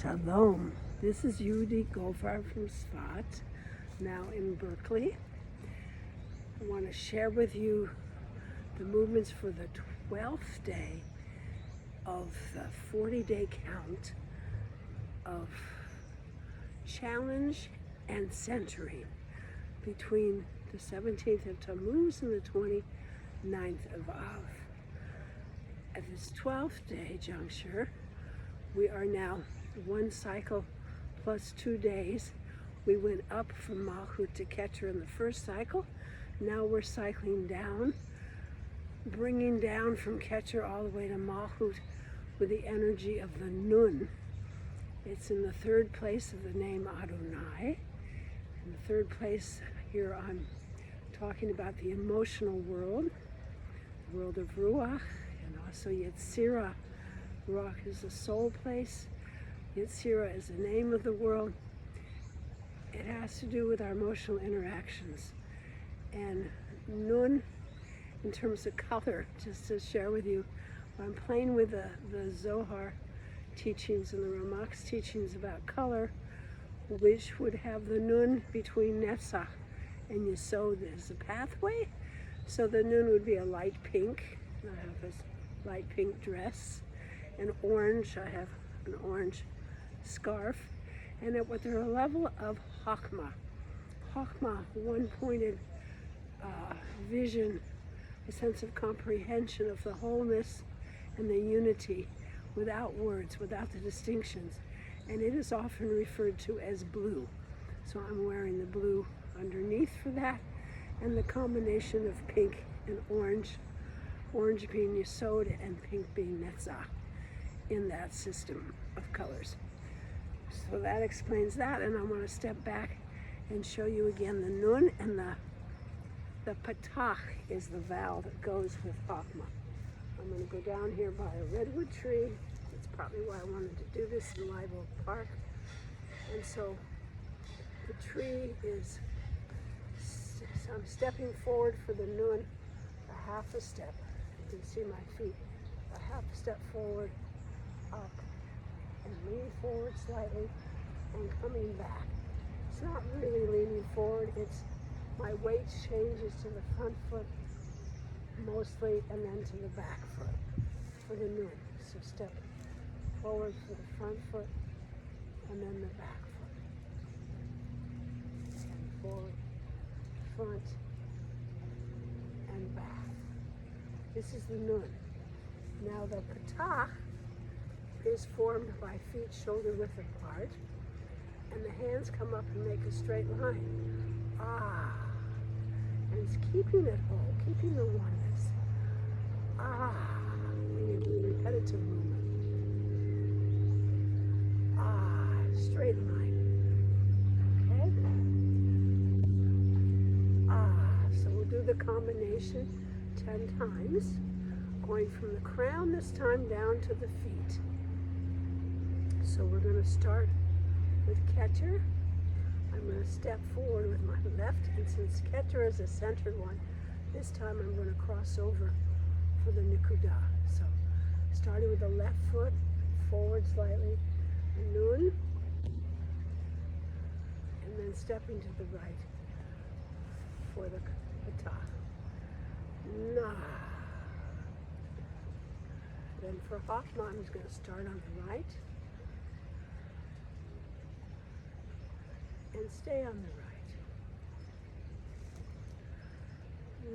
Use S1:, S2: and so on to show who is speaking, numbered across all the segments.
S1: Shalom. This is Yehudit Gofar from Sfat, now in Berkeley. I want to share with you the movements for the 12th day of the 40-day count of challenge and centering between the 17th of Tammuz and the 29th of Av. At this 12th day juncture, we are now one cycle plus 2 days. We went up from Malchut to Keter in the first cycle. Now we're cycling down, bringing down from Keter all the way to Malchut with the energy of the Nun. It's in the third place of the name Adonai. In the third place here I'm talking about the emotional world, the world of Ruach, and also Yetzirah. Ruach is the soul place. Yetzirah is the name of the world. It has to do with our emotional interactions. And Nun, in terms of color, just to share with you, I'm playing with the Zohar teachings and the Ramak's teachings about color, which would have the Nun between Netzach and Yesod as a pathway. So the Nun would be a light pink. I have this light pink dress. And orange, I have an orange scarf. And at with their level of Chochmah. Chochmah, one-pointed vision, a sense of comprehension of the wholeness and the unity without words, without the distinctions. And it is often referred to as blue. So I'm wearing the blue underneath for that, and the combination of pink and orange being Yesod and pink being Netzach in that system of colors. So that explains that, and I want to step back and show you again the Nun, and the Petach is the vowel that goes with Chochmah. I'm going to go down here by a redwood tree. That's probably why I wanted to do this in Live Oak Park. And so the tree is, so I'm stepping forward for the Nun, a half a step. You can see my feet, a half a step forward, up, and lean forward slightly, and coming back. It's not really leaning forward, it's my weight changes to the front foot mostly, and then to the back foot for the Nun. So step forward for the front foot, and then the back foot. And forward, front, and back. This is the Nun. Now the Petach is formed by feet shoulder width apart, and the hands come up and make a straight line. Ah. And it's keeping it whole, keeping the oneness. Ah. And you do repetitive movement. Ah. Straight line. Okay? Ah. So we'll do the combination 10 times, going from the crown this time down to the feet. So we're going to start with Keter. I'm going to step forward with my left, and since Keter is a centered one, this time I'm going to cross over for the nikudah. So starting with the left foot, forward slightly, Nun, and then stepping to the right for the Petach. Nah. Then for Chochmah, I'm just going to start on the right and stay on the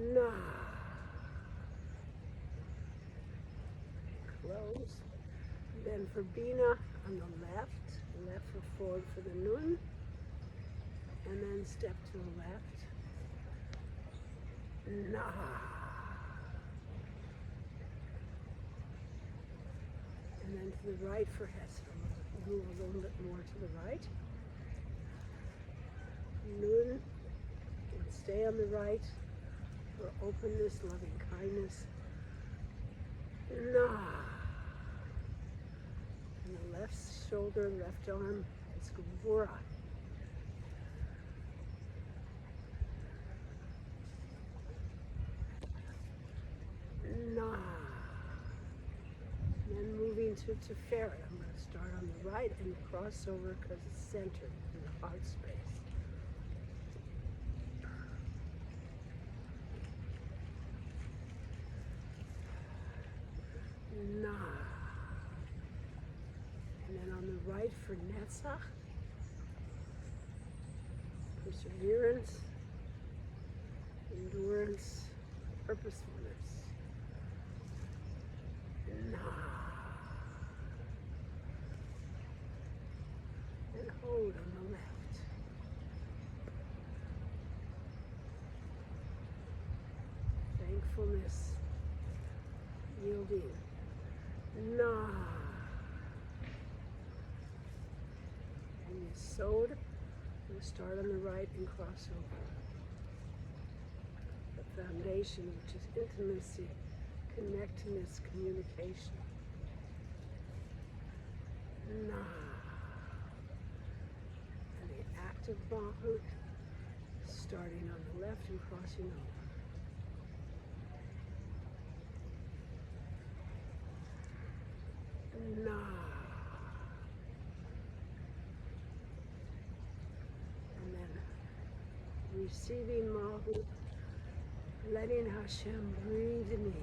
S1: right. Nah. Close. Then for Bina on the left foot forward for the Nun, and then step to the left. Nah. And then to the right for Hesed. Move a little bit more to the right. Nun, and stay on the right for openness, loving kindness. Nah. And the left shoulder, left arm is Gvura. Nah. And then moving to sefirot. I'm going to start on the right and cross over because it's centered in the heart space. Nah. And then on the right for Netzach, perseverance, endurance, purposefulness. Nah. And hold on the left. Thankfulness, yielding. Nah. And you sewed, you start on the right and cross over. The foundation, which is intimacy, connectedness, communication. Nah. And the active Malchut, starting on the left and crossing over. Nah. And then receiving Malchut, letting Hashem breathe in me.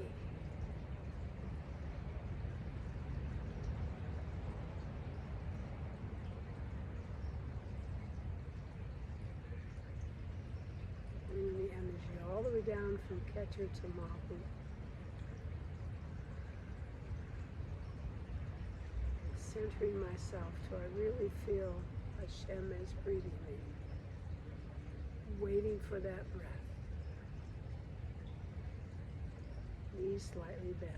S1: Bringing the energy all the way down from Keter to Malchut. Centering myself till I really feel Hashem is breathing me, waiting for that breath. Knees slightly bent.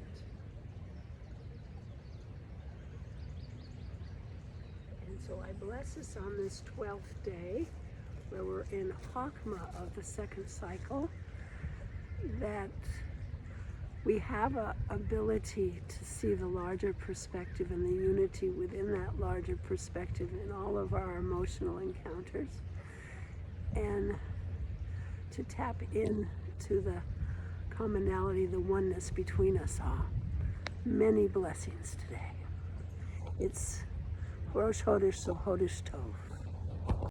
S1: And so I bless us on this 12th day, where we're in Chochmah of the second cycle, that we have an ability to see the larger perspective and the unity within that larger perspective in all of our emotional encounters, and to tap into the commonality, the oneness between us all. Many blessings today. It's Rosh Hodesh Elul Tov.